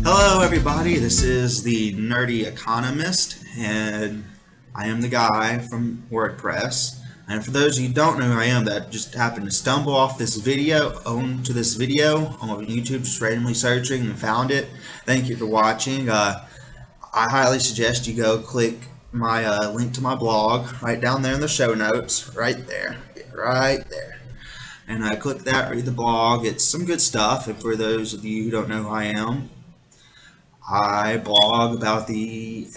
Hello everybody, this is the Nerdy Economist, and I am the guy from WordPress. And for those of you who don't know who I am that just happened to stumble off this video, onto this video on YouTube, just randomly searching and found it, thank you for watching. I highly suggest you go click my link to my blog right down there in the show notes, right there. And I click that, read the blog. It's some good stuff, and for those of you who don't know who I am, I blog about I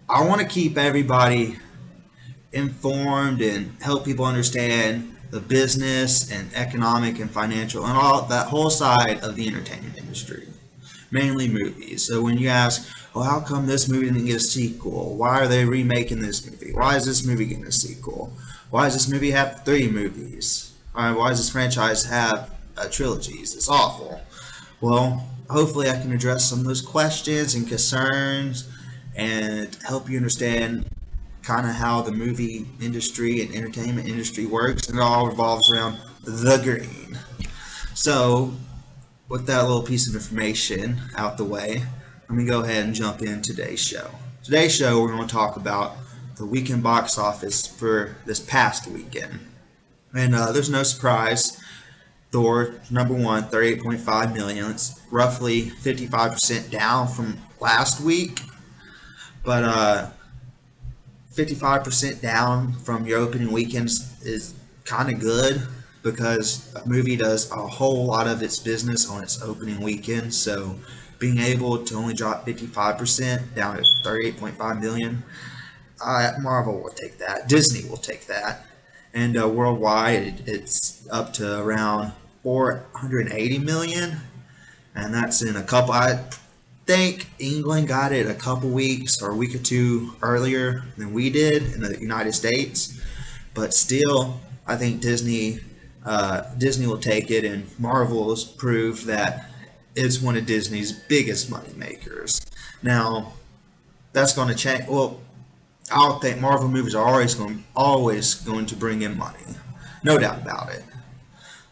want to keep everybody informed and help people understand the business and economic and financial and all that whole side of the entertainment industry, mainly movies. So when you ask, well, how come this movie didn't get a sequel? Why are they remaking this movie? Why is this movie getting a sequel? Why does this movie have 3 movies? Why does this franchise have trilogies? It's awful. Well, hopefully I can address some of those questions and concerns and help you understand kind of how the movie industry and entertainment industry works, and it all revolves around the green. So with that little piece of information out the way, let me go ahead and jump in today's show. Today's show, we're going to talk about the weekend box office for this past weekend. And there's no surprise, Thor, number one, 38.5 million. It's roughly 55% down from last week, but 55% down from your opening weekends is kind of good because a movie does a whole lot of its business on its opening weekend. So being able to only drop 55% down to 38.5 million, Marvel will take that, Disney will take that. And worldwide, it's up to around 480 million, and that's in a couple. I think England got it a couple weeks or a week or two earlier than we did in the United States, but still, I think Disney will take it, and Marvel has proved that it's one of Disney's biggest money makers. Now, that's going to change. Well, I don't think Marvel movies are always going to bring in money, no doubt about it.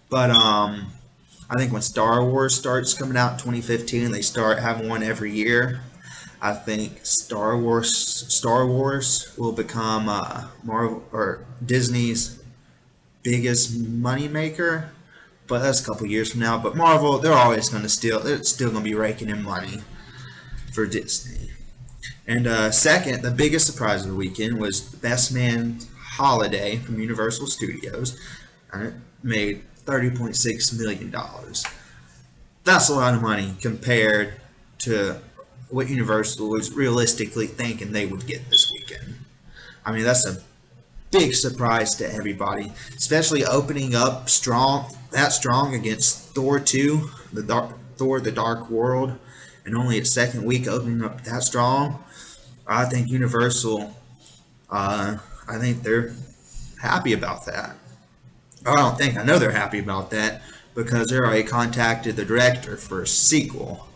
But I think when Star Wars starts coming out in 2015, and they start having one every year, I think Star Wars will become Marvel or Disney's biggest money maker. But that's a couple years from now. But Marvel, they're still going to be raking in money for Disney. And second, the biggest surprise of the weekend was Best Man Holiday from Universal Studios, and it made $30.6 million. That's a lot of money compared to what Universal was realistically thinking they would get this weekend. I mean, that's a big surprise to everybody, especially opening up strong against Thor 2, Thor: The Dark World, and only its second week opening up that strong. I think Universal, I think they're happy about that. I know they're happy about that because they already contacted the director for a sequel.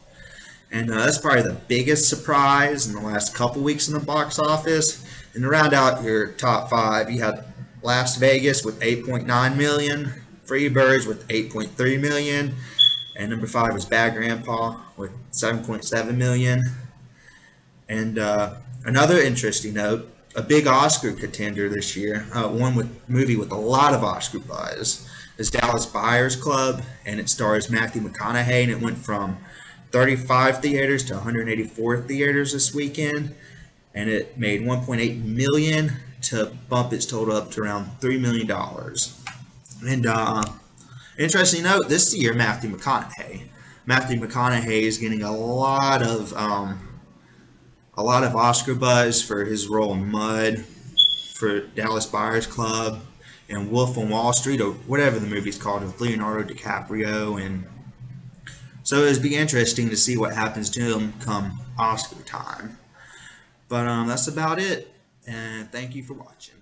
And that's probably the biggest surprise in the last couple weeks in the box office. And to round out your top 5, you have Las Vegas with 8.9 million, Freebirds with 8.3 million, and number 5 was Bad Grandpa with 7.7 million. And another interesting note, a big Oscar contender this year, movie with a lot of Oscar buzz, is Dallas Buyers Club, and it stars Matthew McConaughey, and it went from 35 theaters to 184 theaters this weekend, and it made 1.8 million to bump its total up to around $3 million. And interesting note, this year Matthew McConaughey is getting a lot of Oscar buzz for his role in Mud, for Dallas Buyers Club, and Wolf on Wall Street, or whatever the movie's called, with Leonardo DiCaprio. And so it'll be interesting to see what happens to him come Oscar time. But that's about it, and thank you for watching.